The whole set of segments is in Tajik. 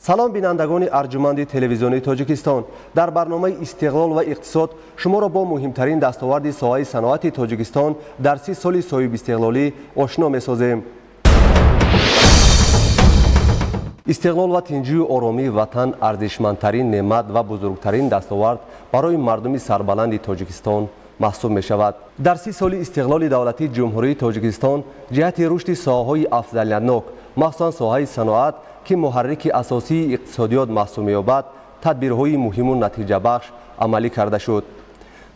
салом бинандагони арҷуманди телевизионии тоҷикистон. дар барномаи истиқлол ва иқтисод шуморо бо муҳимтарин дастоварди соҳаи саноати тоҷикистон дар 30 соли соҳиб истиқлолӣ ошно месозем. истиқлол ва тинҷию оромии ватан арзишмандтарин неъмат ва бузургтарин дастовард барои мардуми сарбаланди тоҷикистон маҳсуб мешавад. дар 30 соли истиқлоли давлатии ҷумҳурии тоҷикистон ҷиҳати рушди соҳаҳои афзалиятнок, махсусан соҳаи саноат ки муҳаррики асосии иқтисодиёт маҳсуб меёбад, тадбирҳои муҳиму натиҷабахш амалӣ карда шуд.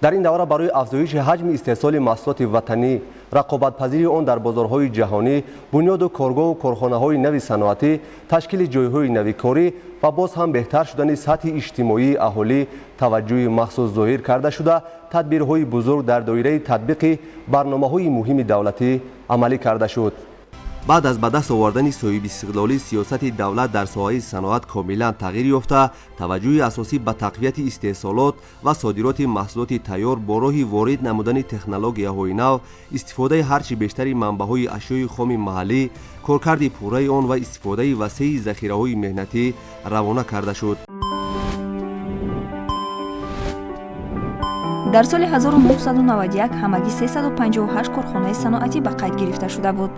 дар ин давра барои афзоиши ҳаҷми истеҳсоли маҳсулоти ватанӣ, рақобатпазири он дар бозорҳои ҷаҳонӣ, бунёду коргоҳу корхонаҳои нави саноатӣ, ташкили ҷойҳои нави корӣ ва боз ҳам беҳтар шудани сатҳи иҷтимоии аҳолӣ таваҷҷӯҳи махсус зоҳир карда шуда, тадбирҳои бузург дар доираи татбиқи барномаҳои муҳими давлатӣ амалӣ карда шуд. баъд аз ба даст овардани соҳиби истиқлолӣ сиёсати давлат дар соҳаи саноат комилан тағйир ёфта, таваҷҷӯҳи асосӣ ба тақвияти истеҳсолот ва содироти маҳсулоти тайёр бо роҳи ворид намудани технологияҳои нав, истифодаи ҳарчи бештари манбаъҳои ашёи хоми маҳаллӣ, коркарди пурраи он ва истифодаи васеъи захираҳои меҳнатӣ равона карда шуд. дар соли 1991 ҳамагӣ 358 корхонаи саноатӣ ба қайд гирифта шуда буд.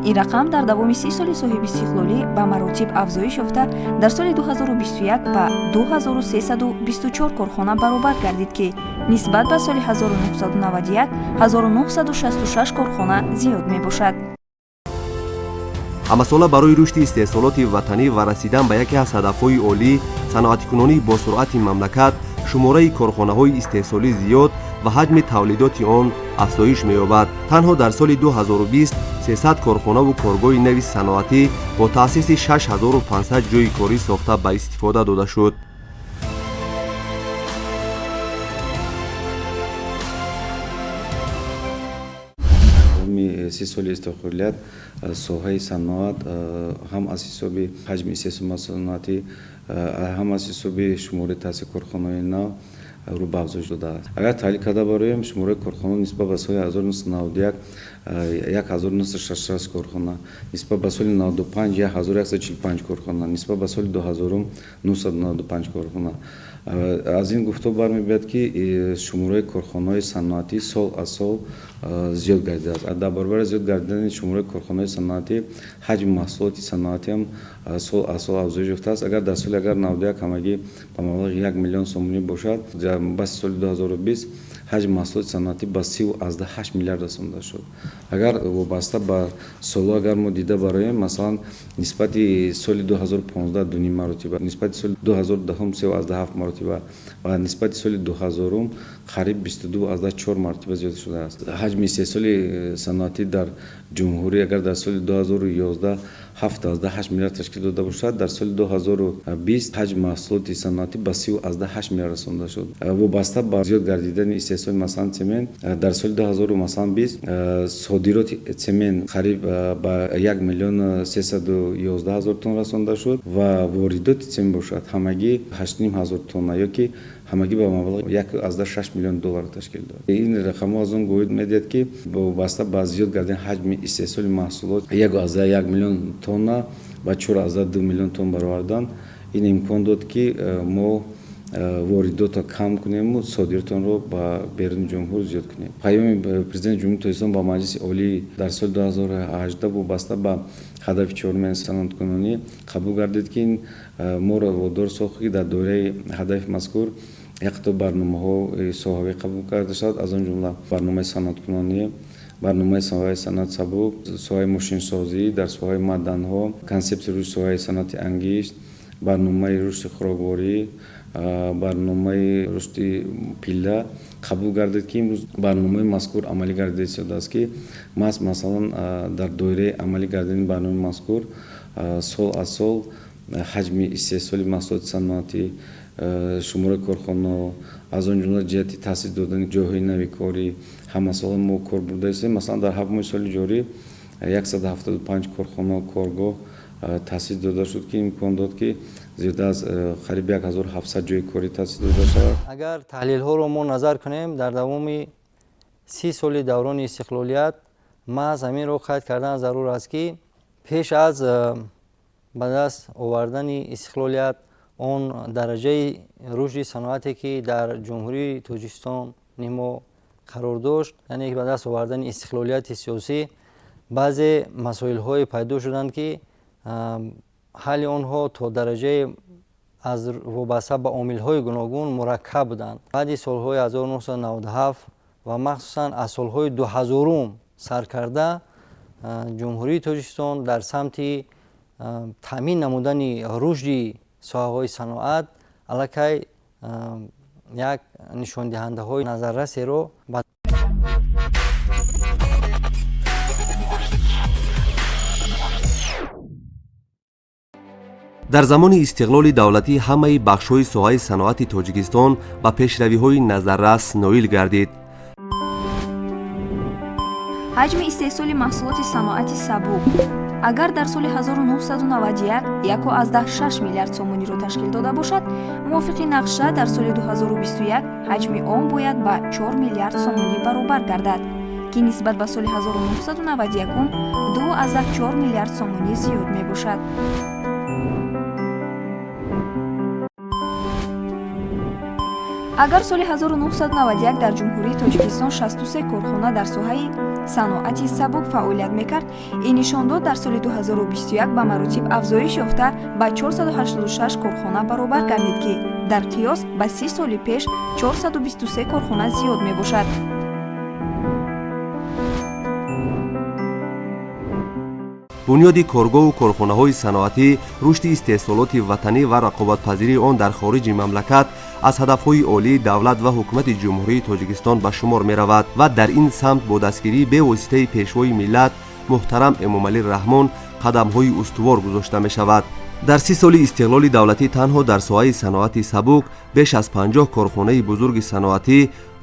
ин рақам дар давоми 30 соли соҳиби истиқлолӣ ба маротиб афзоиш ёфта, дар соли 2021 ба 2324 корхона баробар гардид ки нисбат ба соли 1991 1966 корхона зиёд мебошад. ҳамасола барои рушди истеҳсолоти ватанӣ ва расидан ба яке аз ҳадафҳои олии саноатикунонии босуръати мамлакат, шумораи корхонаҳои истеҳсолӣ зиёд ва ҳаҷми тавлидоти он афзоиш меёбад. танҳо дар соли 2020 300 корхонаву коргоҳи нави саноатӣ бо таъсиси 6500 ҷойи корӣ сохта ба истифода дода шуд. سی سال استقلالیت سوهای صنعت هم از حساب حجم استثمار صنعتی هم از حساب شماره تأسیس کارخانه‌های نو رو به افزایش داده است. اگر تحلیل کرده باشیم شماره کارخانه نسبت به سال 1991 1966 کارخانه، نسبت به سال 95 1145 کارخانه، نسبت به سال 2000 995 کارخانه. از این گفتگو برمی‌آید که شماره کارخانه‌های صنعتی سال از سال زیاد گردیده است. در برابر زیاد گردیدن شماره کارخانه‌های صنعتی، حجم محصولات صنعتی هم سال از سال افزایش یافته است. اگر در سال 91 همگی به مبلغ 1 میلیون سومونی باشد، در سال 2020 حجم محصولات صنعتی به 3.8 میلیارد رسانده شد. اگر وابسته به سال اگر ما دیده برایم، مثلا نسبت سال 2015 2 مرتبه، نسبت سال 2010 3.7 مرتبه و نسبت سال 2000 قریب 22.4 مرتبه زیاد شده است. حجم استحصال صنعتی در جمهوری اگر در سال 2011 7.8 میلیارد تشکیل داده باشد، در سال 2020 حجم محصولات صنعتی به 3.8 میلیارد رسانده شد. وابسته به زیاد گردیدن استحصال مثلا سمنت، در سال 2020 صادرات سمنت قریب به 1 میلیون 311 هزار تن رسانده شد و واردات سمنت باشد همگی 8.5 هزار تن یا که همگی به مبلغ 1.6 میلیون دلار تشکیل داد. این رقم از اون گوید می‌دهد که وابسته به زیاد گردیدن حجم استحصال محصولات 1.1 میلیون تن و 4.2 میلیون تن برآوردن، این امکان داد که ما واردات را کم کنیم و صادرات را با بیرون جمهور زیاد کنیم. پیام پرزیدنت جمهوری توسعه با مجلس عالی در سال 2018 وابسته به هدف 4 صنعت‌کنونی قبول گردید که ما را وادار ساخت که در دوره هدف مذکور یک برنامه‌ها ساحوی قبول کرده شد، از آن جمله برنامه صنعت‌کنونی، برنامه ساحه صنعت سبک، ساحه ماشین سازی، در ساحه معدن‌ها، کانسپت روی ساحه صنعت انگشت، برنامه رشد خوراکواری، برنامه رشد پیله قبول گردید که امروز برنامه مذکور عملی گردیده شده است که مثلا در دوره عملی گردیدن برنامه مذکور سال از سال حجم استحصال محصولات صنعتی، شماره کارخانه، از آن جمله جهت تأسیس دادن جاهای نوی کاری همه سال ما کار برده است. مثلا در 7 سال جاری 175 کارخانه کارگاه تأسیس داده شد که امکان داد که زیاده از قریب 1700 جای کاری تأسیس داده شود. اگر تحلیل ها رو ما نظر کنیم در دوام 30 سال دوران استقلالیت محض همین رو قید کردن ضرور است که پیش از ба даст овардани истиқлолият он дараҷаи рушди саноате ки дар ҷумҳурии тоҷикистон нимо қарор дошт, яъне ба даст овардани истиқлолияти сиёсӣ, баъзе масоилҳое пайдо шуданд ки ҳалли онҳо то дараҷаи аз вобаста ба омилҳои гуногун мураккаб буданд. баъди солҳои 1997 ва махсусан аз солҳои 2000 сар карда ҷумҳурии тоҷикистон дар самти таъмин намудани рушди соҳаҳои саноат аллакай як нишондиҳандаҳои назаррасеро ба дар замони истиқлоли давлатӣ ҳамаи бахшҳои соҳаи саноати тоҷикистон ба пешравиҳои назаррас ноил гардид. ҳаҷми истеҳсоли маҳсулоти саноати сабук агар дар соли 1991 1.6 миллиард сомониро ташкил дода бошад, мувофиқи нақша дар соли 2021 ҳаҷми он бояд ба 4 миллиард сомонӣ баробар гардад, ки нисбат ба соли 1991 2.4 миллиард сомонӣ зиёд мебошад. агар соли 1991 дар ҷумҳурии тоҷикистон 63 корхона дар соҳаи саноати сабук фаъолият мекард, ин нишон дод дар соли 2021 ба маротиб афзоиш ёфта ба 486 корхона баробар гардид, ки дар қиёс ба 30 соли пеш 423 корхона зиёд мебошад. бунёди коргоҳу корхонаҳои саноатӣ, рушди истеҳсолоти ватанӣ ва рақобатпазирии он дар хориҷи мамлакат аз ҳадафҳои олии давлат ва ҳукумати ҷумҳурии тоҷикистон ба шумор меравад ва дар ин самт бо дастгирии бевоситаи пешвои миллат муҳтарам Эмомалӣ Раҳмон қадамҳои устувор гузошта мешавад. дар 30 соли истиқлоли давлатӣ танҳо дар соҳаи саноати сабук беш аз 50 корхонаи бузурги саноатӣ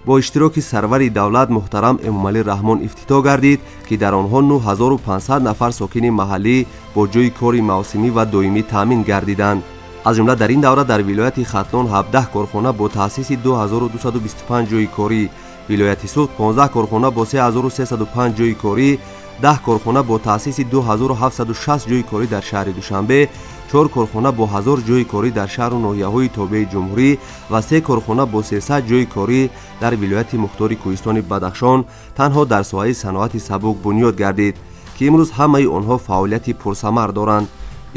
бо иштироки сарвари давлат муҳтарам Эмомалӣ Раҳмон ифтитоҳ гардид, ки дар онҳо 9500 нафар сокини маҳаллӣ бо ҷойи кори мавсимӣ ва доимӣ таъмин гардиданд. аз ҷумла дар ин давра дар вилояти Хатлон 17 корхона бо таъсиси 2225 ҷойи корӣ, вилояти Суд 15 корхона бо 3305 ҷойи корӣ, 10 корхона бо таъсиси 2760 ҷойи корӣ дар шаҳри Душанбе, 4 корхона бо 1000 ҷойи корӣ дар шаҳру ноҳияҳои тобеи ҷумҳурӣ ва 3 корхона бо 300 ҷойи корӣ дар вилояти мухтори Кӯҳистони Бадахшон танҳо дар соҳаи саноати сабук бунёд гардид, ки имрӯз ҳамаи онҳо фаъолияти пурсамар доранд.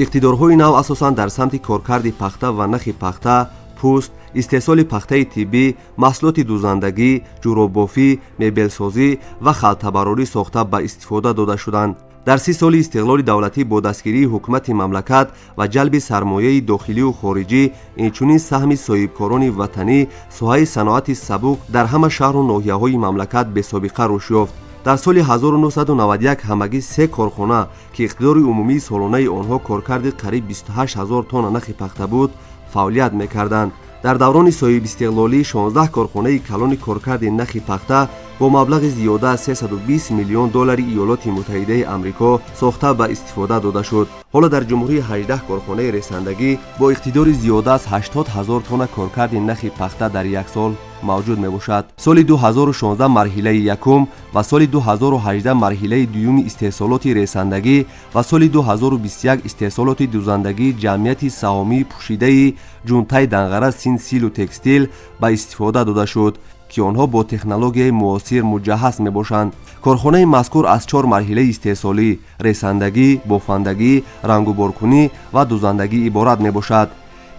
иқтидорҳои нав асосан дар самти коркарди пахта ва нахи пахта, пӯст, истеҳсоли пахтаи тиббӣ, маҳсулоти дузандагӣ, ҷуроббофӣ, мебелсозӣ ва халтабарорӣ сохта ба истифода дода шуданд. дар 30 соли истиқлоли давлатӣ бо дастгирии ҳукумати мамлакат ва ҷалби сармояи дохилию хориҷӣ, инчунин саҳми соҳибкорони ватанӣ соҳаи саноати сабук дар ҳама шаҳру ноҳияҳои мамлакат бесобиқа рушд ёфт. дар соли 1991 ҳамагӣ 3 корхона ки иқтидори умумии солонаи онҳо коркарди қариб 28 000 тонна нахи пахта буд, фаъолият мекарданд. дар даврони соҳибистиқлолӣ 16 корхонаи калони коркарди нахи пахта бо маблағи зиёда аз 320 миллион доллари Иёлоти Муттаҳидаи Амрико сохта ба истифода дода шуд. ҳоло дар ҷумҳурӣ 18 корхонаи ресандагӣ бо иқтидори зиёда аз 80 000 тонна коркарди нахи пахта дар як сол мавҷуд мебошад. соли 2016 марҳилаи якум ва соли 2018 марҳилаи дуюми истеҳсолоти ресандагӣ ва соли 2021 истеҳсолоти дузандагии ҷамъияти саҳомии пӯшидаи ҷунтаи Данғара Синд Силу Текстил ба истифода дода шуд, ки онҳо бо технологияи муосир муҷаҳҳаз мебошанд. корхонаи мазкур аз 4 марҳилаи истеҳсолӣ, ресандагӣ, бофандагӣ, рангуборкунӣ ва дузандагӣ иборат мебошад.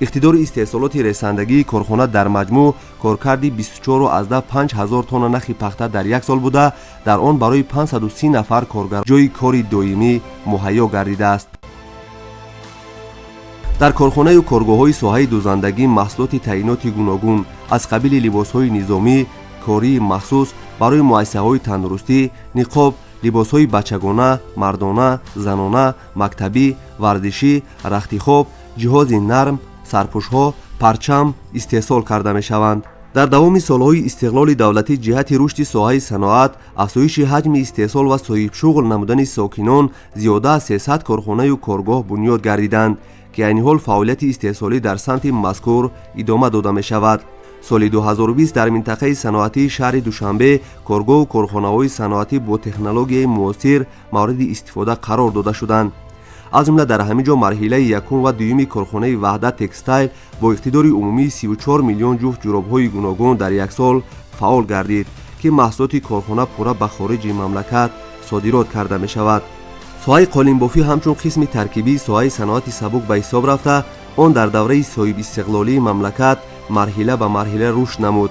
иқтидори истеҳсолоти ресандагии корхона дар маҷмӯъ коркарди 24,5 000 тонна нахи пахта дар як сол буда, дар он барои 530 нафар коргар ҷойи кори доимӣ муҳайё гардидааст. дар корхонаю коргоҳҳои соҳаи дузандагӣ маҳсулоти таъиноти гуногун аз қабили либосҳои низомӣ, кории махсус барои муассисаҳои тандурустӣ, ниқоб, либосҳои бачагона, мардона, занона, мактабӣ, варзишӣ, рахтихоб, ҷиҳози нарм, сарпӯшҳо, парчам истеҳсол карда мешаванд. дар давоми солҳои истиқлоли давлатӣ ҷиҳати рушди соҳаи саноат, афзоиши ҳаҷми истеҳсол ва соҳибшуғл намудани сокинон зиёда аз 300 корхонаю коргоҳ бунёд гардиданд, ки айни ҳол фаъолияти истеҳсолӣ дар самти мазкур идома дода мешавад. соли 2020 дар минтақаи саноатии шаҳри Душанбе коргоҳу корхонаҳои саноатӣ бо технологияи муосир мавриди истифода қарор дода шуданд. аз ҷумла дар ҳамин ҷо марҳилаи якум ва дуюми корхонаи ваҳдат текстайл бо иқтидори умумии 34 миллион ҷуфт ҷуробҳои гуногун дар як сол фаъол гардид ки маҳсулоти корхона пурра ба хориҷи мамлакат содирот карда мешавад. соҳаи қолинбофӣ ҳамчун қисми таркибии соҳаи саноати сабук ба ҳисоб рафта, он дар давраи соҳибистиқлолии мамлакат марҳила ба марҳила рушд намуд.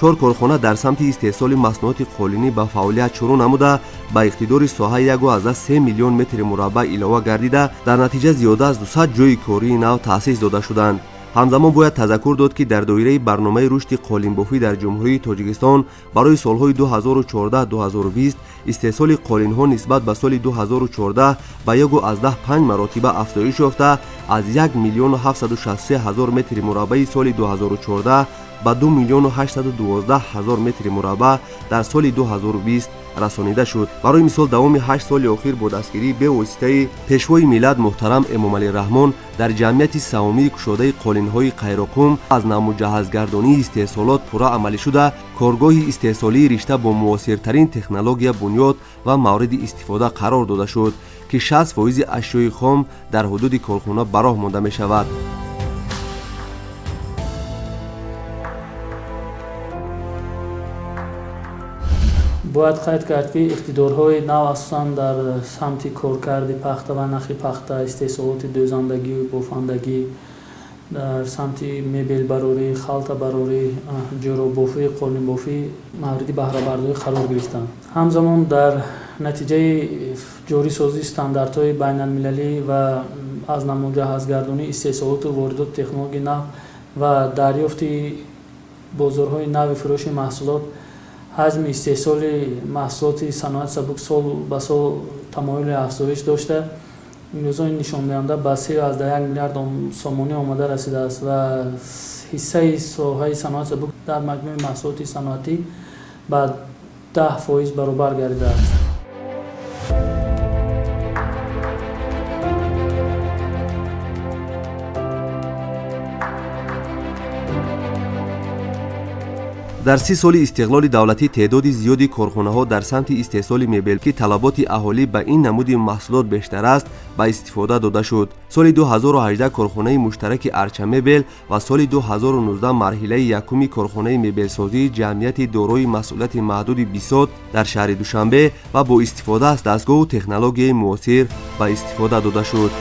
4 корхона дар самти истеҳсоли маснуоти қолинӣ ба фаъолият шурӯъ намуда, ба иқтидори соҳа 1,3 миллион метри мураббаъ илова гардида, дар натиҷа зиёда аз 200 ҷойи кории нав таъсис дода шуданд. ҳамзамон бояд тазаккур дод ки дар доираи барномаи рушди қолинбофӣ дар ҷумҳурии Тоҷикистон барои солҳои 2014-2020 истеҳсоли қолинҳо нисбат ба соли 2014 ба 1,5 маротиба афзоиш ёфта, аз 1 миллион 763 ҳазор метри мураббаи соли 2014 ба 2 миллион 812 ҳазор метри мураббаъ дар соли 2020 расонида шуд. барои мисол давоми 8 соли охир бо дастгирии бевоситаи пешвои миллат муҳтарам Эмомалӣ Раҳмон дар ҷамъияти савумии кушодаи қолинҳои қайрокум аз намуҷаҳҳазгардонии истеҳсолот пурра амалӣ шуда, коргоҳи истеҳсолии ришта бо муосиртарин технология бунёд ва мавриди истифода қарор дода шуд ки 60% ашёи хом дар ҳудуди корхона ба роҳ монда мешавад. бояд қайд кард ки иқтидорҳои нав асосан дар самти коркарди пахта ва нахи пахта, истеҳсолоти дӯзандагӣ, бофандагӣ, дар самти мебелбарорӣ, халтабарорӣ, ҷӯробофӣ, қолинбофӣ мавриди баҳрабардорӣ қарор гирифтанд. ҳамзамон дар натиҷаи ҷорисозии стандартҳои байналмилалӣ ва аз намуҷаҳҳазгардонии истеҳсолоту воридоти технологияи нав ва дарёфти бозорҳои нави фурӯши маҳсулот, ҳаҷми истеҳсоли маҳсулоти саноати сабук сол ба сол тамоюли афзоиш дошта, имрӯзони нишондиҳанда ба 3,1 миллиард сомонӣ омада расидааст ва ҳиссаи соҳаи саноати сабук дар маҷмӯи маҳсулоти саноатӣ ба 10% баробар гардидааст. дар 30 соли истиқлоли давлатӣ теъдоди зиёди корхонаҳо дар самти истеҳсоли мебел ки талаботи аҳолӣ ба ин намуди маҳсулот бештар аст ба истифода дода шуд. соли 2018 корхонаи муштараки Арча мебел ва соли 2019 марҳилаи якуми корхонаи мебелсозии ҷамъияти дорои масъулияти маҳдуди бисот дар шаҳри Душанбе ва бо истифода аз дастгоҳу технологияи муосир ба истифода дода шуд.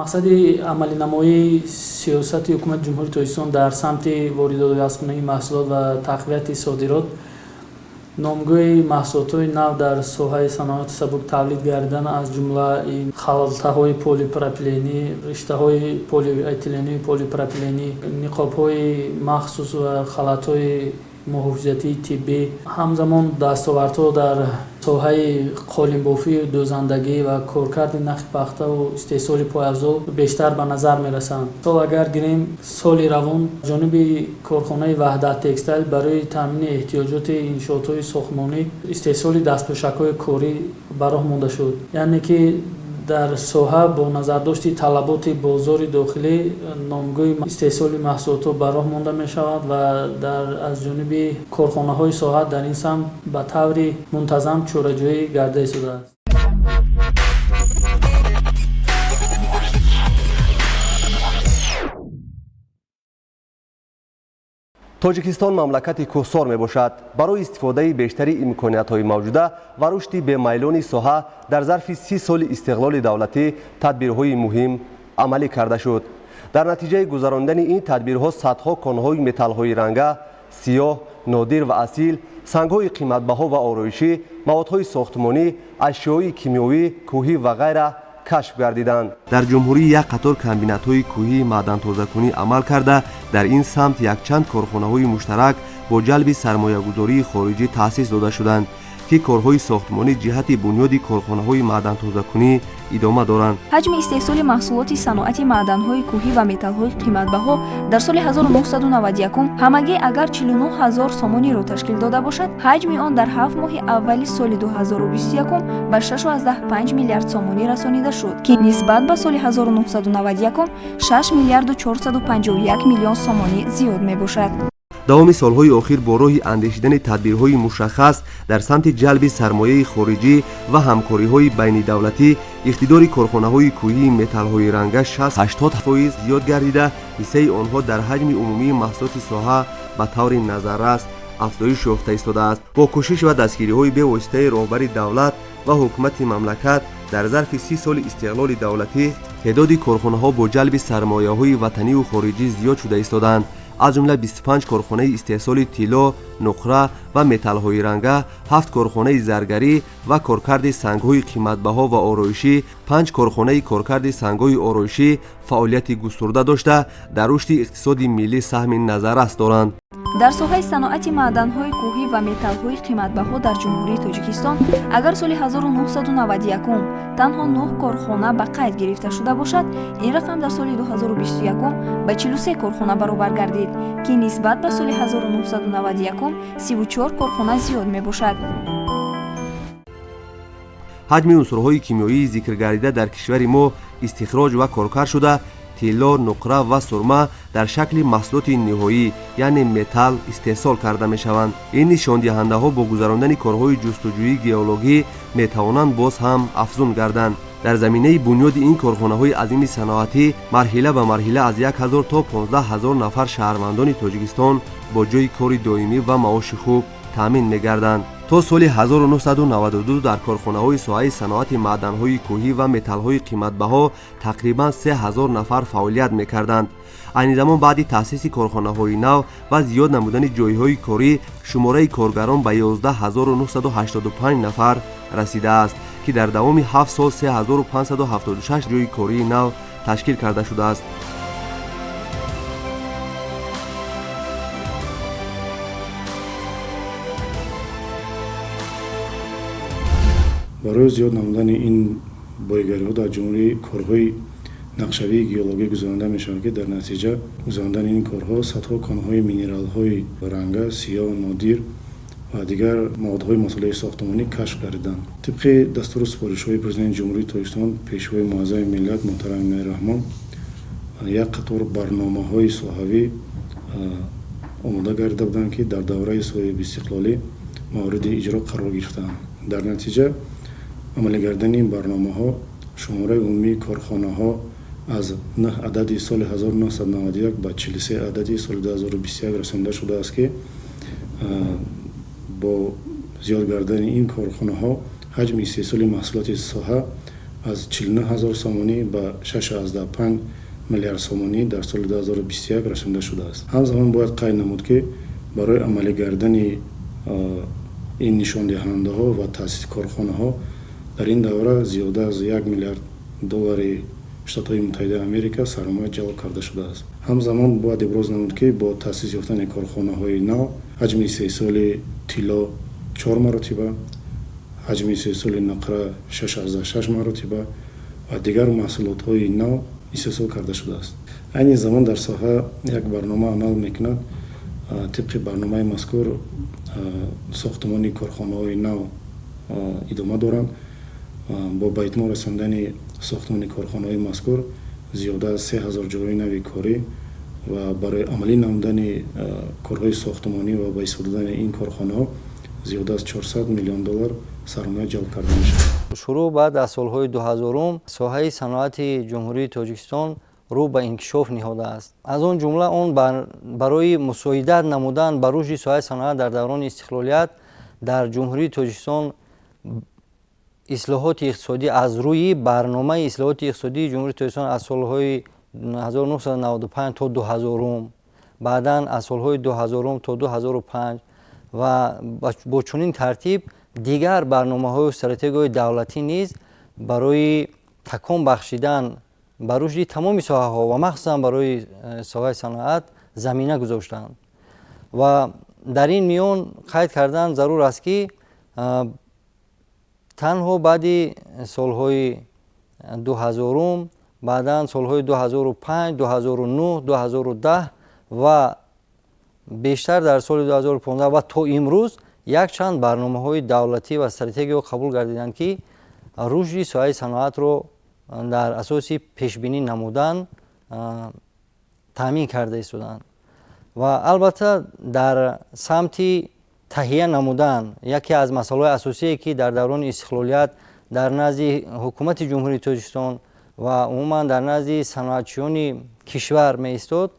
мақсади амалинамоии сиёсати ҳукумати ҷумҳурии Тоҷикистон дар самти воридоту ҳазкунии маҳсулот ва тақвияти содирот, номгӯи маҳсулотҳои нав дар соҳаи саноати сабук тавлид гардидан, аз ҷумла халтаҳои полипропиленӣ, риштаҳои полиэтиленӣ, полипропиленӣ, ниқобҳои махсус ва халатҳои муҳофизатии тиббӣ, ҳамзамон дастовардҳо дар соҳаи қолинбофӣ, дӯзандагӣ ва коркарди нахи пахтаву истеҳсоли пойафзол бештар ба назар мерасанд. сол агар гирем, соли равон ҷониби корхонаи ваҳдат текстайл барои таъмини эҳтиёҷоти иншоотҳои сохтмонӣ истеҳсоли дастпӯшакҳои корӣ ба роҳ монда шуд. яъне ки дар соҳа бо назардошти талаботи бозори дохилӣ номгӯи истеҳсоли маҳсулотҳо ба роҳ монда мешавад ва аз ҷониби корхонаҳои соҳа дар ин самт ба таври мунтазам чораҷӯӣ гарда истодааст. тоҷикистон мамлакати кӯҳсор мебошад. барои истифодаи бештари имкониятҳои мавҷуда ва рушди бемайлони соҳа дар зарфи 30 соли истиқлоли давлатӣ тадбирҳои муҳим амалӣ карда шуд. дар натиҷаи гузарондани ин тадбирҳо садҳо конҳои металлҳои ранга, сиёҳ, нодир ва асил, сангҳои қиматбаҳо ва ороишӣ, маводҳои сохтмонӣ, ашёҳои кимиёвӣ, кӯҳӣ ва ғайра кашф гардиданд. дар ҷумҳурӣ як қатор комбинатҳои кӯҳии маъдантозакунӣ амал карда, дар ин самт якчанд корхонаҳои муштарак бо ҷалби сармоягузории хориҷӣ таъсис дода шуданд ки корҳои сохтмонӣ ҷиҳати бунёди корхонаҳои маъдантозакунӣ идома доранд. ҳаҷми истеҳсоли маҳсулоти саноати маъданҳои кӯҳӣ ва металлҳои қиматбаҳо дар соли 1991 ҳамагӣ агар 49 000 сомониро ташкил дода бошад, ҳаҷми он дар 7 моҳи аввали соли 2021 ба 6,5 миллиард сомонӣ расонида шуд, ки нисбат ба соли 1991 6 миллиарду 451 миллион сомонӣ зиёд мебошад. давоми солҳои охир бо роҳи андешидани тадбирҳои мушаххас дар самти ҷалби сармояи хориҷӣ ва ҳамкориҳои байнидавлатӣ иқтидори корхонаҳои кӯҳии металлҳои ранга 60-80% зиёд гардида, ҳиссаи онҳо дар ҳаҷми умумии маҳсулоти соҳа ба таври назаррас афзоиш ёфта истодааст. бо кӯшиш ва дастгириҳои бевоситаи роҳбари давлат ва ҳукумати мамлакат дар зарфи 30 соли истиқлоли давлатӣ теъдоди корхонаҳо бо ҷалби сармояҳои ватанию хориҷӣ зиёд шуда истодаанд. аз ҷумла 25 корхонаи истеҳсоли тилло, нуқра ва металлҳои ранга, 7 корхонаи заргарӣ ва коркарди сангҳои қиматбаҳо ва ороишӣ, 5 корхонаи коркарди сангҳои ороишӣ фаъолияти густурда дошта дар рушди иқтисоди миллӣ саҳми назаррас доранд. дар соҳаи саноати маъданҳои кӯҳӣ ва металлҳои қиматбаҳо дар ҷумҳурии тоҷикистон агар соли 1991 танҳо 9 корхона ба қайд гирифта шуда бошад, ин рақам дар соли 2021 ба 43 корхона баробар гардид, ки нисбат ба соли 1991 34 корхона зиёд мебошад. ҳаҷми унсурҳои кимиёии зикргардида дар кишвари мо истихроҷ ва коркар шуда тилло, нуқра ва сурма дар шакли маҳсулоти ниҳоӣ яъне металл истеҳсол карда мешаванд. ин нишондиҳандаҳо бо гузарондани корҳои ҷустуҷӯӣ геологӣ метавонанд боз ҳам афзун гарданд. дар заминаи бунёди ин корхонаҳои азими саноатӣ марҳила ба марҳила аз 1000 то 15000 нафар шаҳрвандони тоҷикистон бо ҷойи кори доимӣ ва маоши хуб таъмин мегарданд. то соли 1992 дар корхонаҳои соҳаи саноати маъданҳои кӯҳӣ ва металлҳои қиматбаҳо тақрибан 3000 нафар фаъолият мекарданд. айни замон баъди таъсиси корхонаҳои нав ва зиёд намудани ҷойҳои корӣ шумораи коргарон ба 11985 нафар расидааст, ки дар давоми 7 сол 3576 ҷойи кории нав ташкил карда шудааст. барои зиёд намудани ин боигариҳо дар ҷумҳурӣ корҳои нақшавии геологӣ гузаронда мешавад, ки дар натиҷа гузарондани ин корҳо садҳо конҳои минералҳои ранга, сиёҳ, нодир ва дигар маводҳои масъулияи сохтмонӣ кашф гардиданд. тибқи дастуру супоришҳои президенти ҷумҳурии Тоҷикистон пешвои муаззами миллат муҳтарам Меҳрахмон як қатор барномаҳои соҳавӣ омода гарда буданд, ки дар давраи соҳиби истиқлолӣ мавриди иҷро қарор гирифтаанд. дар натиҷа амалигардани ин барномаҳо шумораи умумии корхонаҳо аз 9 адади соли 1991 ба 43 адади соли 2021 расонида шудааст, ки бо зиёд гардани ин корхонаҳо ҳаҷми истеҳсоли маҳсулоти соҳа аз 49000 сомонӣ ба 6,5 миллиард сомонӣ дар соли 2021 расонида шудааст. ҳамзамон бояд қайд намуд, ки барои амалӣ гардани ин нишондиҳандаҳо ва таъсиси корхонаҳо дар ин давра зиёда аз $1 миллиард Шtatҳои Муттаҳидаи Америка сармоя ҷалб карда шудааст. ҳамзамон бояд иброз намуд, ки бо таъсис ёфтани корхонаҳои нав ҳаҷми истеҳсоли тилло 4 маротиба, ҳаҷми истеҳсоли нуқра 6,6 маротиба ва дигар маҳсулотҳои нав истеҳсол карда шудааст. айни замон дар соҳа як барнома амал мекунад. тибқи барномаи мазкур сохтмони корхонаҳои нав идома доранд. бо ба итмом расондани сохтмони корхонаҳои мазкур зиёда аз 3000 ҷойҳои нави корӣ ва барои амалӣ намудани корҳои сохтмонӣ ва ба истифода додани ин корхонаҳо зиёда аз $400 миллион сармоя ҷалб карда мешавад. шурӯъ баъд аз солҳои 2000 соҳаи саноати ҷумҳурии Тоҷикистон рӯ ба инкишоф ниҳодааст. аз он ҷумла он барои мусоидат намудан ба рушди соҳаи саноат дар даврони истиқлолият дар ҷумҳурии Тоҷикистон ислоҳоти иқтисодӣ аз рӯи барномаи ислоҳоти иқтисодии ҷумҳурии Тоҷикистон аз солҳои 1995 то 2000, баъдан аз солҳои 2000 то 2005 ва бо чунин тартиб дигар барномаҳои стратегияҳои давлатӣ низ барои такон бахшидан ба рушди тамоми соҳаҳо ва махсусан барои соҳаи саноат замина гузоштанд. ва дар ин миён қайд кардан зарур аст, ки танҳо баъди солҳои 2000, баъдан солҳои 2005, 2009, 2010 ва бештар дар соли 2015 ва то имрӯз якчанд барномаҳои давлатӣ ва стратегияҳо қабул гардиданд, ки рушди соҳаи саноатро дар асоси пешбинӣ намудан таъмин карда истоданд. ва албатта дар самти таҳия намудан яке аз масъалаҳои асосие ки дар даврони истиқлолият дар назди ҳукумати ҷумҳурии Тоҷикистон ва умуман дар назди саноатчиёни кишвар меистод,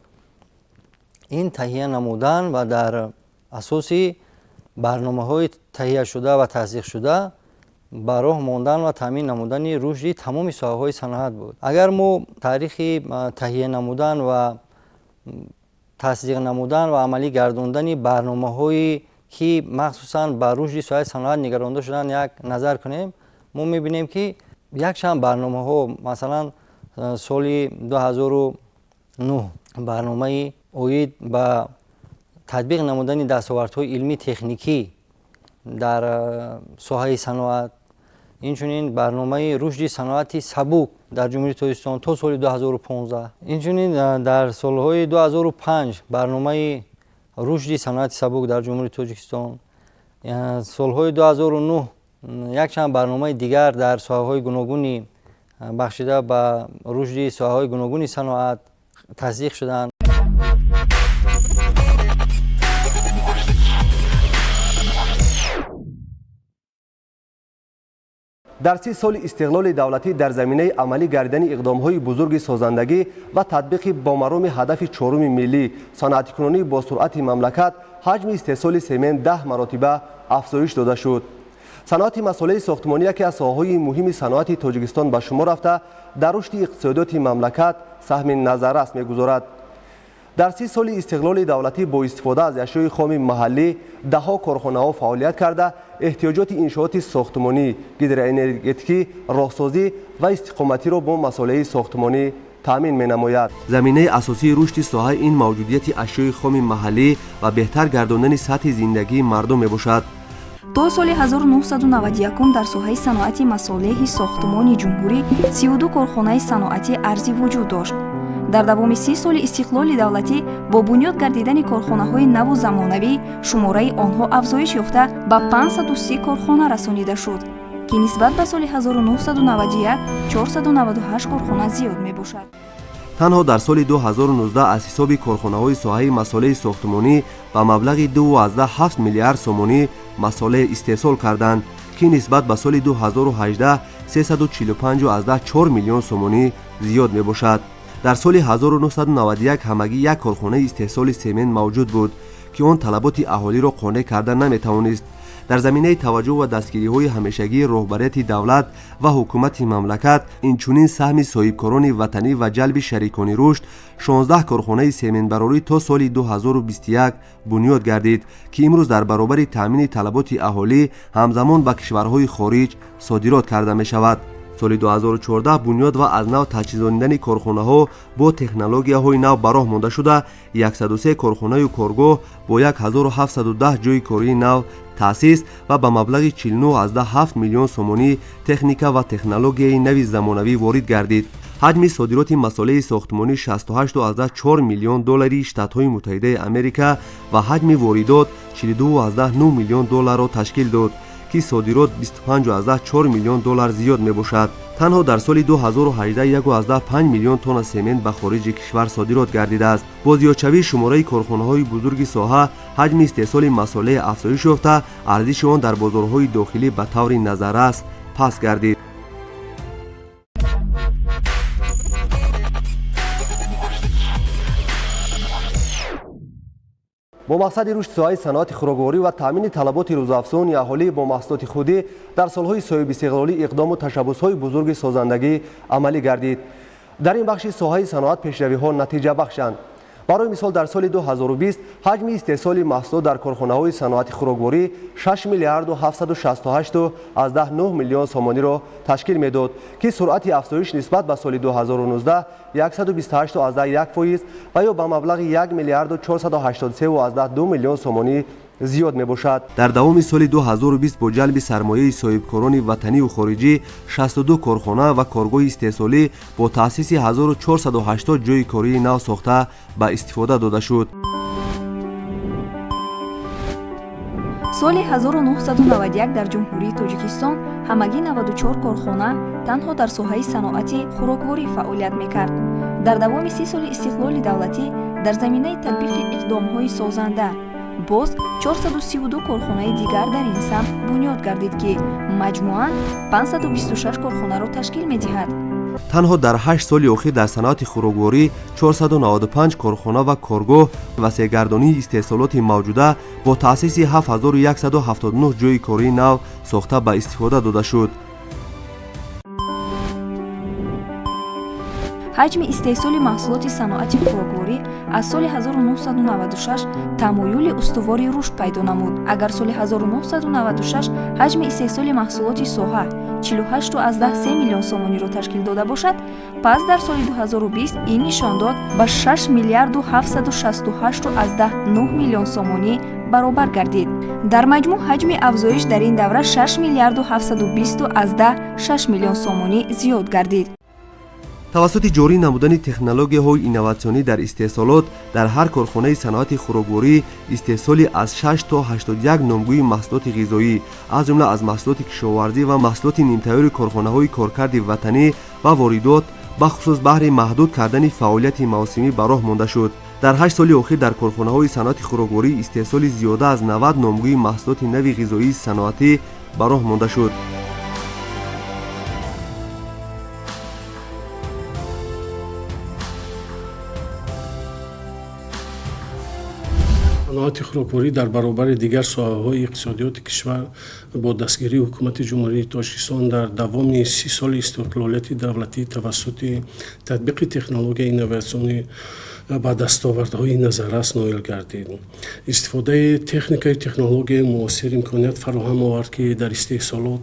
ин таҳия намудан ва дар асоси барномаҳои таҳияшуда ва тасдиқшуда ба роҳ мондан ва таъмин намудани рушди тамоми соҳаҳои саноат буд. Агар мо таърихи таҳия намудан ва тасдиқ намудан ва амалӣ гардондани барномаҳои ки махсусан ба рушди соҳаи саноат нигаронда шуданд як назар кунем, мо мебинем ки якчанд барномаҳо, масалан соли 2009 барномаи оид ба татбиқ намудани дастовардҳои илмӣ техникӣ дар соҳаи саноат, инчунин барномаи рушди саноати сабук дар ҷумҳурии Тоҷикистон то соли 2015, инчунин дар солҳои 2005 барномаи рушди саноати сабук дар ҷумҳурии Тоҷикистон, солҳои 2009 якчанд барномаи дигар дар соҳаҳои гуногуни бахшида ба рушди соҳаҳои гуногуни саноат тасдиқ шуданд. дар 30 соли истиқлоли давлатӣ дар заминаи амалӣ гардидани иқдомҳои бузурги созандагӣ ва татбиқи бомароми ҳадафи чоруми миллӣ саноатикунонӣ бо суръати мамлакат ҳаҷми истеҳсоли семент 10 маротиба афзоиш дода шуд. саноати масъолаи сохтмонӣ яке аз соҳаҳои муҳими саноати Тоҷикистон ба шумор рафта дар рушди иқтисодиёти мамлакат саҳми назаррас мегузорад. дар 30 соли истиқлоли давлатӣ бо истифода аз ашёи хоми маҳаллӣ даҳо корхонаҳо фаъолият карда эҳтиёҷоти иншооти сохтмонӣ, гидроэнергетикӣ, роҳсозӣ ва истиқоматиро бо масъолаи сохтмонӣ таъмин менамояд. заминаи асосии рушди соҳа ин мавҷудияти ашёи хоми маҳаллӣ ва беҳтар гардондани сатҳи зиндагии мардум мебошад. то соли 1991 дар соҳаи саноати масолеҳи сохтмони ҷумҳурӣ 32 корхонаи саноатӣ арзӣ вуҷуд дошт. дар давоми 30 соли истиқлоли давлатӣ бо бунёд гардидани корхонаҳои наву замонавӣ шумораи онҳо афзоиш ёфта ба 530 корхона расонида шуд, ки нисбат ба соли 1991 498 корхона зиёд мебошад. танҳо дар соли 2019 аз ҳисоби корхонаҳои соҳаи масолеҳи сохтмонӣ ба маблағи 2.7 миллиард сомонӣ масолеҳ истеҳсол карданд, ки нисбат ба соли 2018 345.4 миллион сомонӣ зиёд мебошад. дар соли 1991 ҳамагӣ як корхонаи истеҳсоли семент мавҷуд буд, ки он талаботи аҳолиро қонеъ карда наметавонист. дар заминаи таваҷҷӯҳ ва дастгириҳои ҳамешагии роҳбарияти давлат ва ҳукумати мамлакат, инчунин саҳми соҳибкорони ватанӣ ва ҷалби шарикони рушд 16 корхонаи сементбарорӣ то соли 2021 бунёд гардид, ки имрӯз дар баробари таъмини талаботи аҳолӣ ҳамзамон ба кишварҳои хориҷ содирот карда мешавад. соли 2014 бунёд ва аз нав таҷҳизонидани корхонаҳо бо технологияҳои нав ба роҳ монда шуда 103 корхонаю коргоҳ бо 1710 ҷойи кории нав таъсис ва ба маблағи 49.7 миллион сомонӣ техника ва технологияи нави замонавӣ ворид гардид. ҳаҷми содироти масолеҳи сохтмонӣ 68.4 миллион доллари Штатҳои Муттаҳидаи Америка ва ҳаҷми воридот 42.9 миллион долларро ташкил дод, ки содирот 25.4 миллион доллар зиёд мебошад. танҳо дар соли 2018 1.5 миллион тонна семент ба хориҷи кишвар содирот гардидааст. бо зиёдшавии шумораи корхонаҳои бузурги соҳа, ҳаҷми истеҳсоли масолеҳ афзоиш ёфта, арзиши он дар бозорҳои дохилӣ ба таври назаррас паст гардид. бо мақсади рушди соҳаи саноати хӯрокворӣ ва таъмини талаботи рӯзаафзони аҳолӣ бо маҳсулоти худӣ дар солҳои соҳибистиқлолӣ иқдому ташаббусҳои бузурги созандагӣ амалӣ гардид. дар ин бахши соҳаи саноат пешравиҳо натиҷабахшанд. барои мисол дар соли 2020 ҳаҷми истеҳсоли маҳсулот дар корхонаҳои саноати хӯрокворӣ 6 миллиарду 768.9 миллион сомониро ташкил медод, ки суръати афзоиш нисбат ба соли 2019 128.1% ва ё ба маблағи 1 миллиарду 483.2 миллион сомонӣ зиёд мебошад. дар давоми соли 2020 бо ҷалби сармояи соҳибкорони ватанию хориҷӣ 62 корхона ва коргоҳи истеҳсолӣ бо таъсиси 1480 ҷойи кории нав сохта ба истифода дода шуд. соли 1991 дар ҷумҳурии Тоҷикистон ҳамагӣ 94 корхона танҳо дар соҳаи саноати хӯрокворӣ фаъолият мекард. дар давоми 30 соли истиқлоли давлатӣ дар заминаи татбиқи иқдомҳои созанда боз 432 корхонаи дигар дар ин самт бунёд гардид ки маҷмуан 526 корхонаро ташкил медиҳад. танҳо дар 8 соли охир дар саноати хӯрокворӣ 495 корхона ва коргоҳ васеъгардонии истеҳсолоти мавҷуда бо таъсиси 7179 ҷойи кории нав сохта ба истифода дода шуд. ҳаҷми истеҳсоли маҳсулоти саноати хӯрокворӣ аз соли 1996 тамоюли устувори рушд пайдо намуд. Агар соли 1996 ҳаҷми истеҳсоли маҳсулоти соҳа 48.3 миллион сомониро ташкил дода бошад, пас дар соли 2020 ин нишон дод ба 6 миллиарду 768.9 миллион сомонӣ баробар гардид. дар маҷмӯъ ҳаҷми афзоиш дар ин давра 6 миллиарду 720.6 миллион сомонӣ зиёд гардид. тавассути ҷорӣ намудани технологияҳои инноватсионӣ дар истеҳсолот дар ҳар корхонаи саноати хӯрокворӣ истеҳсоли аз 6 то 81 номгӯи маҳсулоти ғизоӣ аз ҷумла аз маҳсулоти кишоварзӣ ва маҳсулоти нимтайёри корхонаҳои коркарди ватанӣ ва воридот бахусус баҳри маҳдуд кардани фаъолияти мавсимӣ ба роҳ монда шуд. дар 8 соли охир дар корхонаҳои саноати хӯрокворӣ истеҳсоли зиёда аз 90 номгӯи маҳсулоти нави ғизоии саноатӣ ба роҳ монда шуд. саноати хӯрокворӣ дар баробари дигар соҳаҳои иқтисодиёти кишвар бо дастгирии ҳукумати ҷумҳурии Тоҷикистон дар давоми 30 соли истиқлолияти давлатӣ тавассути татбиқи технологияи инноватсионӣ ба дастовардҳои назаррас ноил гардид. истифодаи техникаи технологияи муосир имконият фароҳам овард ки дар истеҳсолот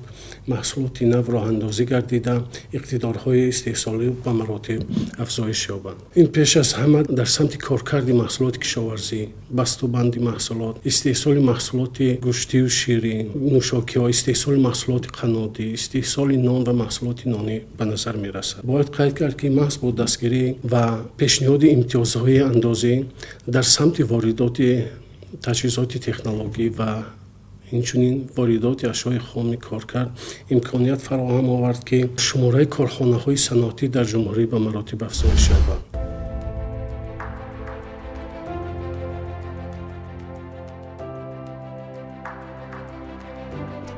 маҳсулоти нав роҳандозӣ гардида иқтидорҳои истеҳсолӣ ба маротиб афзоиш ёбанд. ин пеш аз ҳама дар самти коркарди маҳсулоти кишоварзӣ, бастубанди маҳсулот, истеҳсоли маҳсулоти гӯштиву ширин, нӯшокиҳо, истеҳсоли маҳсулоти қаннодӣ, истеҳсоли нон ва маҳсулоти нонӣ ба назар мерасад. бояд қайд кард ки маҳз бо дастгирӣ ва пешниҳоди имтиёзҳои андозӣ дар самти воридоти таҷҳизоти технологӣ ва инчунин воридоти ашёи хоми коркард имконият фароҳам овард ки шумораи корхонаҳои саноатӣ дар ҷумҳурӣ ба маротиб афзоиш ёбад.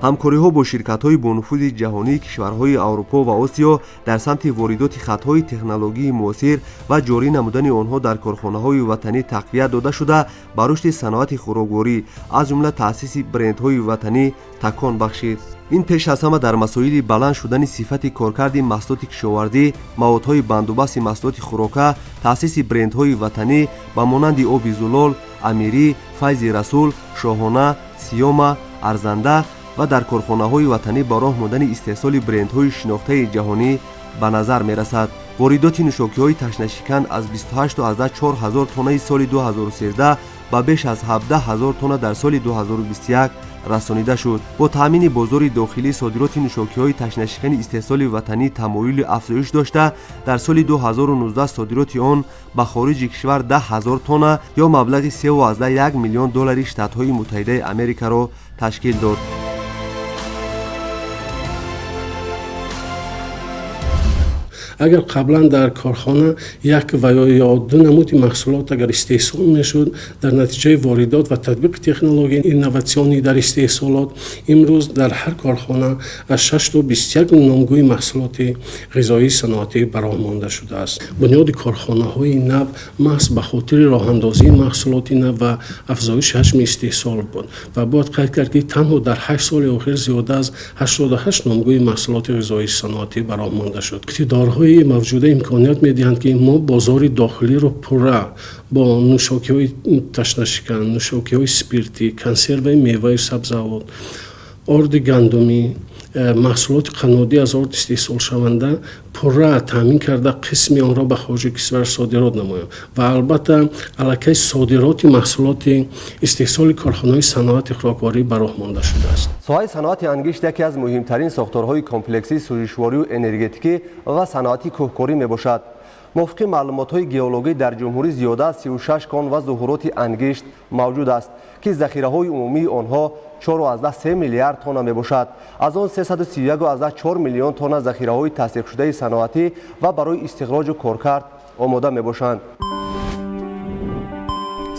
ҳамкориҳо бо ширкатҳои бонуфузи ҷаҳонии кишварҳои Аврупо ва Осиё дар самти воридоти хатҳои технологии муосир ва ҷорӣ намудани онҳо дар корхонаҳои ватанӣ тақвият дода шуда ба рушди саноати хӯрокворӣ аз ҷумла таъсиси брендҳои ватанӣ такон бахшид. ин пеш аз ҳама дар масоили баланд шудани сифати коркарди маҳсулоти кишоварзӣ, маводҳои бандубасти маҳсулоти хӯрока, таъсиси брендҳои ватанӣ ба монанди оби зулол, амирӣ, файзи расул, шоҳона, сиёма, арзанда ва дар корхонаҳои ватанӣ ба роҳ мондани истеҳсоли брендҳои шинохтаи ҷаҳонӣ ба назар мерасад. воридоти нӯшокиҳои ташнашикан аз 28.4 ҳазор тоннаи соли 2013 ба беш аз 17 ҳазор тонна дар соли 2021 расонида шуд. бо таъмини бозори дохилӣ содироти нӯшокиҳои ташнашикани истеҳсоли ватанӣ тамоюли афзоиш дошта, дар соли 2019 содироти он ба хориҷи кишвар 10 ҳазор тонна ё маблағи 3.1 миллион доллари Штатҳои Муттаҳидаи Америкаро ташкил дод. агар қаблан дар корхона як ва ё ду намуди маҳсулот агар истеҳсол мешуд дар натиҷаи воридот ва татбиқи технологияи инноватсионӣ дар истеҳсолот, имрӯз дар ҳар корхона аз 6 то 21 номгӯи маҳсулоти ғизоии саноатӣ ба роҳ монда шудааст. бунёди корхонаҳои нав маҳз ба хотири роҳандозии маҳсулоти нав ва афзоиши ҳаҷми истеҳсол буд ва бояд қайд кард ки танҳо дар 8 соли охир зиёда аз 88 номгӯи маҳсулоти ғизоии саноатӣ ба роҳ монда шуд. иқтидорҳои мавҷуда имконият медиҳанд ки мо бозори дохилиро пурра бо нӯшокиҳои ташнашикан, нӯшокиҳои спиртӣ, консерваи меваю сабзавот, орди гандумӣ, маҳсулоти қаннодӣ аз орд истеҳсолшаванда пурра таъмин карда қисми онро ба хориҷи кишвар содирот намоем ва албатта аллакай содироти маҳсулоти истеҳсоли корхонаҳои саноати хӯрокворӣ ба роҳ монда шудааст. соҳаи саноати ангишт яке аз муҳимтарин сохторҳои комплексии сӯзишворию энергетикӣ ва саноати кӯҳкорӣ мебошад. мувофиқи маълумотҳои геологӣ дар ҷумҳурӣ зиёда аз 36 кон ва зуҳуроти ангишт мавҷуд аст ки захираҳои умумии онҳо 4.3 миллиард тонна мебошад. аз он 331.4 миллион тонна захираҳои тасдиқшудаи саноатӣ ва барои истихроҷу коркард омода мебошанд.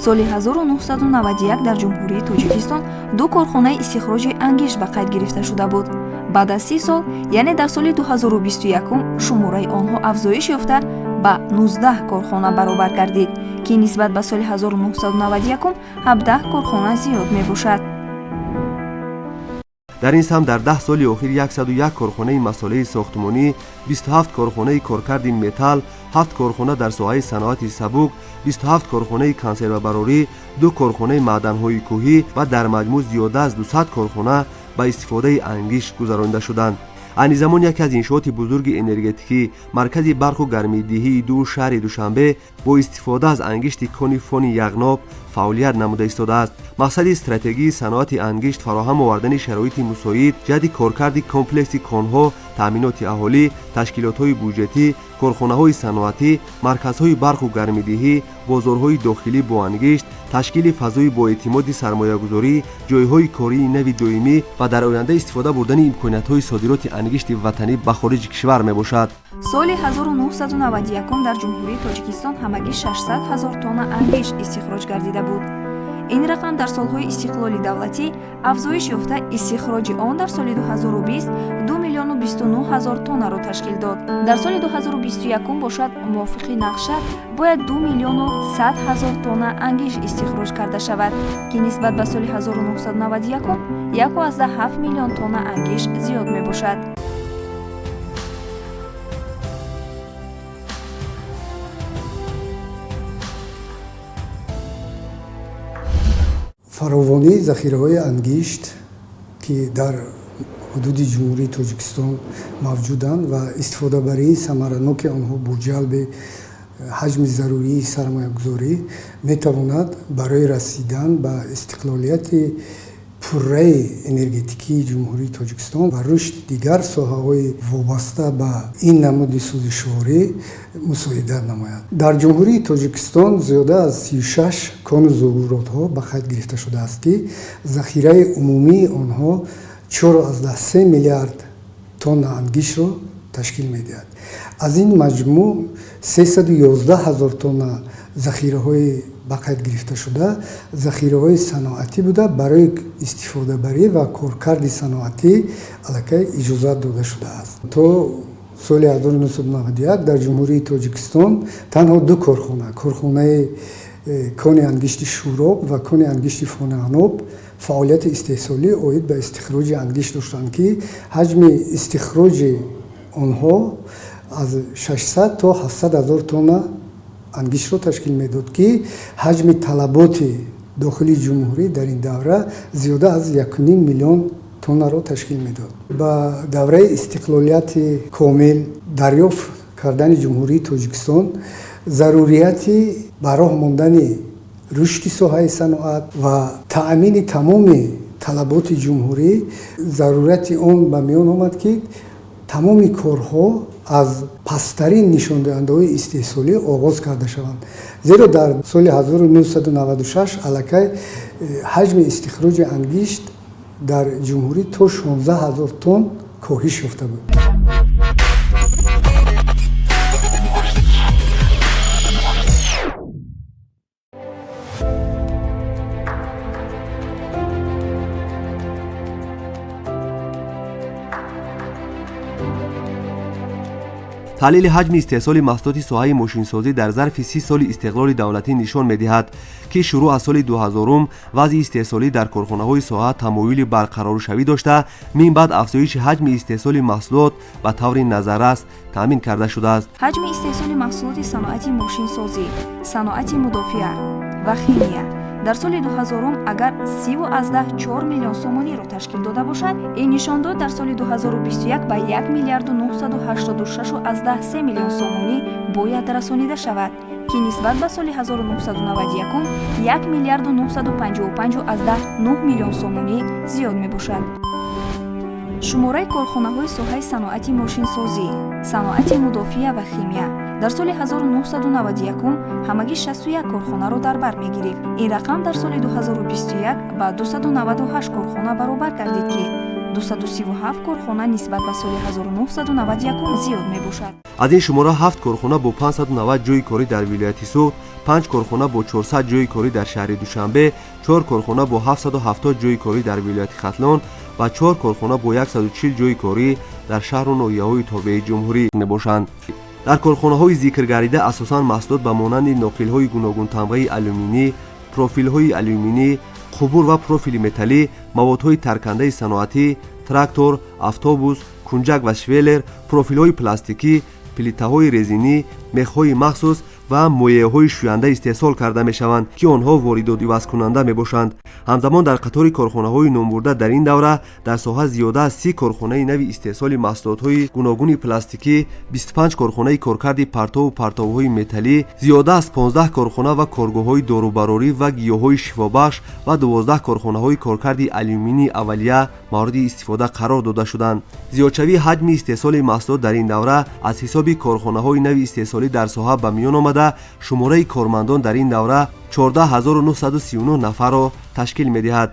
соли 1991 дар ҷумҳурии тоҷикистон 2 корхонаи истихроҷи ангишт ба қайд гирифта шуда буд. баъд аз 30 сол, яъне дар соли 2021 шумораи онҳо афзоиш ёфта ба 19 корхона баробар гардид, ки нисбат ба соли 1991 17 корхона зиёд мебошад. дар ин сам дар 10 соли охир 101 корхонаи масолеҳи сохтмонӣ, 27 корхонаи коркарди металл, 7 корхона дар соҳаи саноати сабук, 27 корхонаи консервабарорӣ, 2 корхонаи маъданҳои кӯҳӣ ва дар маҷмӯъ зиёда аз 200 корхона ба истифодаи ангишт гузаронида шуданд. айни замон яке аз иншооти бузурги энергетикӣ, маркази барқу гармидиҳии ду шаҳри Душанбе бо истифода аз ангишти кони фони яғноб фаъолият намуда истодааст. мақсади стратегии саноати ангишт фароҳам овардани шароити мусоид, ҷаҳди коркарди комплекси конҳо, таъминоти аҳолӣ, ташкилотҳои бюҷетӣ, корхонаҳои саноатӣ, марказҳои барқу гармидиҳӣ, бозорҳои дохилӣ бо ангишт, ташкили фазои боэътимоди сармоягузорӣ, ҷойҳои кории нави доимӣ ва дар оянда истифода бурдани имкониятҳои содироти ангишти ватанӣ ба хориҷи кишвар мебошад. соли 1991 дар ҷумҳурии тоҷикистон ҳамагӣ 600 000 тонна ангишт истихроҷ гардида буд. ин рақам дар солҳои истиқлоли давлатӣ афзоиш ёфта, истихроҷи он дар соли 2020 2 миллиону 29 ҳазор тоннаро ташкил дод. дар соли 2021 бошад, мувофиқи нақша бояд 2 миллиону 100 ҳазор тонна ангишт истихроҷ карда шавад, ки нисбат ба соли 1991 1.7 миллион тонна ангишт зиёд мебошад. фаровонии захираҳои ангишт, ки дар ҳудуди ҷумҳурии Тоҷикистон мавҷуданд ва истифодабарии самараноки онҳо бо ҷалби ҳаҷми зарурии сармоягузорӣ метавонад барои расидан ба истиқлолияти пурраи энергетикии ҷумҳурии Тоҷикистон ва рушди дигар соҳаҳои вобаста ба ин намуди сӯзишворӣ мусоидат намояд. дар ҷумҳурии Тоҷикистон зиёда аз 36 кону зовуротҳо ба қайд гирифта шудааст, ки захираи умумии онҳо 4,3 миллиард тонна ангиштро ташкил медиҳад. аз ин маҷмӯъ 311 000 тонна захираҳои ба қайд гирифта шуда захираҳои саноатӣ буда, барои истифодабарӣ ва коркарди саноатӣ аллакай иҷозат дода шудааст. то соли 1991 дар ҷумҳурии Тоҷикистон танҳо 2 корхонаи кони ангишти шӯроб ва кони ангишти фонианоб фаъолияти истеҳсолӣ оид ба истихроҷи ангишт доштанд, ки ҳаҷми истихроҷи онҳо аз 600 то 700 000 тонна ангиштро ташкил медод, ки ҳаҷми талаботи дохили ҷумҳурӣ дар ин давра зиёда аз 1.5 миллион тоннаро ташкил медод. ба давраи истиқлолияти комил дарёфт кардани ҷумҳурии Тоҷикистон зарурияти ба роҳ мондани рушди соҳаи саноат ва таъмини тамоми талаботи ҷумҳурӣ, зарурияти он ба миён омад, ки тамоми корҳо аз пасттарин нишондиҳандаҳои истеҳсолӣ оғоз карда шаванд. зеро дар соли 1996 аллакай ҳаҷми истихроҷи ангишт дар ҷумҳурӣ то 16 000 тонн коҳиш ёфта буд. таҳлили ҳаҷми истеҳсоли маҳсулоти соҳаи мошинсозӣ дар зарфи 30 соли истиқлоли давлатӣ нишон медиҳад, ки шуруъ аз соли 2000 вазъи истеҳсолӣ дар корхонаҳои соҳа тамоюли барқароршавӣ дошта, мин баъд афзоиши ҳаҷми истеҳсоли маҳсулот ба таври назаррас таъмин карда шудааст. ҳаҷми истеҳсоли маҳсулоти саноати мошинсозӣ, саноати мудофиа ва химия дар соли 2000 агар 3.4 миллион сомониро ташкил дода бошад, ин нишон дод дар соли 2021 ба 1 миллиарду 986,3 миллион сомонӣ бояд расонида шавад, ки нисбат ба соли 1991 1 миллиарду 955,9 миллион сомонӣ зиёд мебошад. шумораи корхонаҳои соҳаи саноати мошинсозӣ, саноати мудофиа ва химия дар соли 1991 ҳамагӣ 61 корхонаро дар бар мегирифт. ин рақам дар соли 2021 ба 298 корхона баробар гардид, ки 237 корхона нисбат ба соли 1991 зиёд мебошад. аз ин шумора 7 корхона бо 590 ҷойи корӣ дар вилояти суд, 5 корхона бо 400 ҷойи корӣ дар шаҳри душанбе, 4 корхона бо 770 ҷойи корӣ дар вилояти хатлон ва 4 корхона бо 140 ҷойи корӣ дар шаҳру ноҳияҳои тобеи ҷумҳурӣ мебошанд. дар корхонаҳои зикргарида асосан маҳсулот ба монанди ноқилҳои гуногун тамғаи алюминӣ, профилҳои алюминӣ, қубур ва профили металлӣ, маводҳои таркандаи саноатӣ, трактор, автобус, кунҷак ва швелер, профилҳои пластикӣ, плитаҳои резинӣ, мехҳои махсус ва моеъҳои шӯянда истеҳсол карда мешаванд, ки онҳо воридодивазкунанда мебошанд. ҳамзамон дар қатори корхонаҳои номбурда дар ин давра дар соҳа зиёда аз 30 корхонаи нави истеҳсоли маҳсулотҳои гуногуни пластикӣ, 25 корхонаи коркарди партову партовҳои металлӣ, зиёда аз 15 корхона ва коргоҳҳои дорубарорӣ ва гиёҳҳои шифобахш ва 12 корхонаҳои коркарди алюминии аввалия мавриди истифода қарор дода шуданд. зиёдшавии ҳаҷми истеҳсоли маҳсулот дар ин давра аз ҳисоби корхонаҳои нави истеҳсолӣ дар соҳа ба миён омада, шумораи кормандон дар ин давра 14939 нафарро ташкил медиҳад.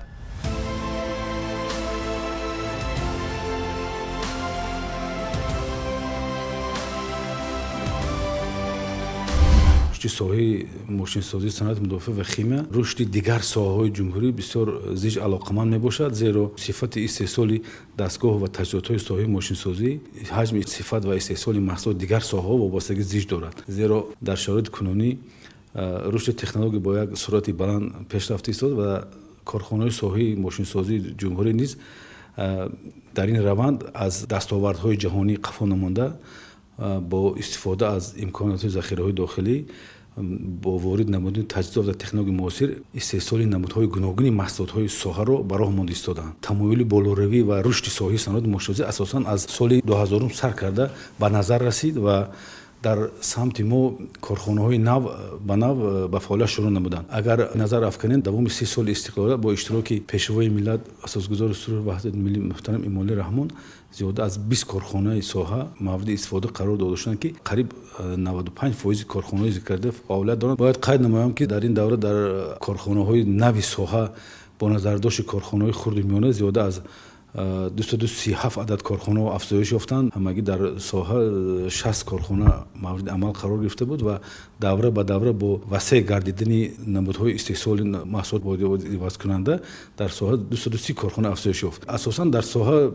рушди соҳаи мошинсозӣ, санъати мудофиъ ва химия рушди дигар соҳаҳои ҷумҳурӣ бисёр зич алоқаманд мебошад, зеро сифати истеҳсоли дастгоҳ ва таҷҳизотҳои соҳаи мошинсозӣ ҳаҷми сифат ва истеҳсоли маҳсулот дигар соҳаҳо вобастагӣ зич дорад. Зеро дар шароити кунунӣ рушди технология бо як суръати баланд пешрафт истод ва корхонаҳои соҳаи мошинсозии ҷумҳурӣ низ дар ин раванд аз дастовардҳои ҷаҳонӣ қафо намонда бо истифода аз имконотҳои захираҳои дохилӣ бо ворид намудани таҷҳизот ва технологияи муосир истеҳсоли намудҳои гуногуни маҳсулотҳои соҳаро ба роҳ монда истодаанд. тамоюли болоравӣ ва рушди соҳаи саноати мошинсозӣ асосан аз соли 2000 сар карда ба назар расид ва дар самти мо корхонаҳои нав ба нав ба фаъолият шурӯъ намуданд. агар назар афканем давоми 30 соли истиқлолият бо иштироки пешвои миллат асосгузори сурӯҳи ваҳдати миллӣ муҳтарам Эмомалӣ Раҳмон зиёда аз 20 корхонаи соҳа мавриди истифода қарор дода шуданд, ки қариб 95% корхонаҳои зикркарда фаъолият доранд. бояд қайд намоям, ки дар ин давра дар корхонаҳои нави соҳа бо назардошти корхонаҳои хурду миёна зиёда аз 237 адад корхона афзоиш ёфтанд. ҳамагӣ дар соҳа 60 корхона мавриди амал қарор гирифта буд ва давра ба давра бо васеъ гардидани намудҳои истеҳсоли маҳсулот воридивазкунанда дар соҳа 230 корхона афзоиш ёфт. асосан дар соҳа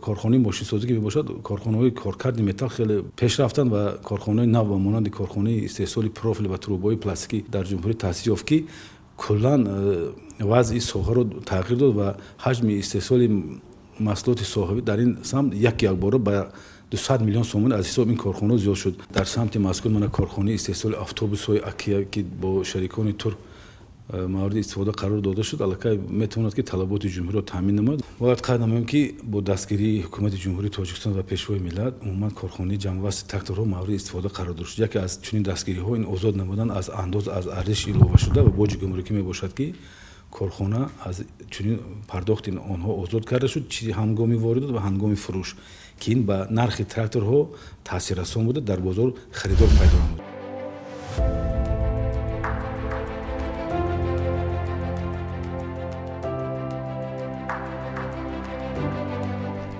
корхонаи мошинсозӣ ки мебошад, корхонаҳои коркарди металл хеле пеш рафтанд ва корхонаҳои нав ва монанди корхонаи истеҳсоли профил ва трубаҳои пластикӣ дар ҷумҳурӣ таъсис ёфт, ки куллан вазъи соҳаро тағйир дод ва ҳаҷми истеҳсоли маҳсулоти соҳавӣ дар ин самт якбора ба 200 миллион сомон аз ҳисоби ин корхонаҳо зиёд шуд. дар самти мазкур мана корхонаи истеҳсоли автобусҳои Акия, ки бо шарикони турк мавриди истифода қарор дода шуд, аллакай метавонад ки талаботи ҷумҳуриро таъмин намояд. бояд қайд намоям, ки бо дастгирии ҳукумати ҷумҳурии Тоҷикистон ва пешвои миллат умуман корхонаи ҷамъвасти тракторҳо мавриди истифода қарор дода шуд. яке аз чунин дастгириҳо ин озод намудан аз андоз аз арзиши иловашуда ва боҷи гумрукӣ мебошад, ки корхона аз чунин пардохти онҳо озод карда шуд, чи ҳангоми воридот ва ҳангоми фурӯш, ки ин ба нархи тракторҳо таъсиррасон буда, дар бозор харидор пайдо намуд.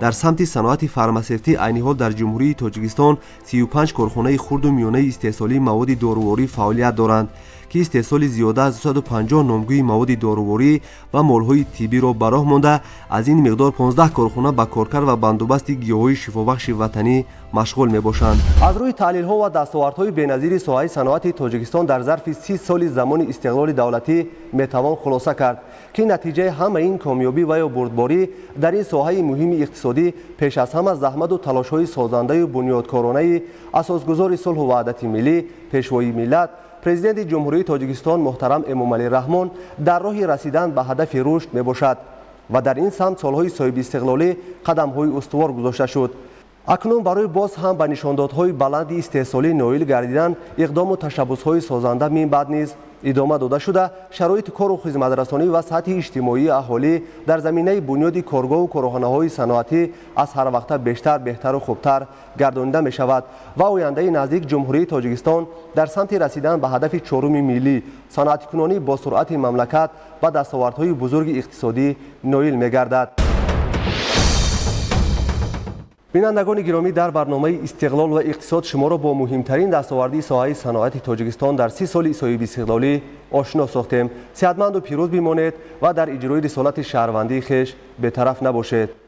дар самти саноати фармасевтӣ айни ҳол дар ҷумҳурии Тоҷикистон 35 корхонаи хурду миёнаи истеҳсолии маводи доруворӣ фаъолият доранд, ки истеҳсоли зиёда аз 250 номгӯи маводи доруворӣ ва молҳои тиббиро ба роҳ монда, аз ин миқдор 15 корхона ба коркар ва бандобасти гиёҳҳои шифобахши ватанӣ машғул мебошанд. аз рӯи таҳлилҳо ва дастовардҳои беназири соҳаи саноати Тоҷикистон дар зарфи 30 соли замони истиқлоли давлатӣ метавон хулоса кард, ки натиҷаи ҳама ин комёбӣ ва ё бурдборӣ дар ин соҳаи муҳими иқтисодӣ пеш аз ҳама заҳмату талошҳои созандаю бунёдкоронаи асосгузори сулҳу ваҳдати миллӣ, пешвои миллат, президенти ҷумҳурии Тоҷикистон муҳтарам Эмомалӣ Раҳмон дар роҳи расидан ба ҳадафи рушд мебошад ва дар ин самт солҳои соҳиби истиқлолӣ қадамҳои устувор гузошта шуд. акнун барои боз ҳам ба нишондодҳои баланди истеҳсолӣ ноил гардидан иқдому ташаббусҳои созанда минбаъд низ идома дода шуда, шароити кору хизматрасонӣ ва сатҳи иҷтимоии аҳолӣ дар заминаи бунёди коргоҳу корхонаҳои саноатӣ аз ҳарвақта бештар, беҳтару хубтар гардонида мешавад ва ояндаи наздик ҷумҳурии Тоҷикистон дар самти расидан ба ҳадафи чоруми миллӣ, саноаткунонӣ бо суръати мамлакат ба дастовардҳои бузурги иқтисодӣ ноил мегардад. بینندگان گرامی، در برنامه استقلال و اقتصاد شما را با مهمترین دستاوردی ساحه صنعت تاجیکستان در 30 سال صاحب استقلالی آشنا ساختیم. صحتمند و پیروز بمانید و در اجرای رسالت شهروندی خویش به طرف نباشید.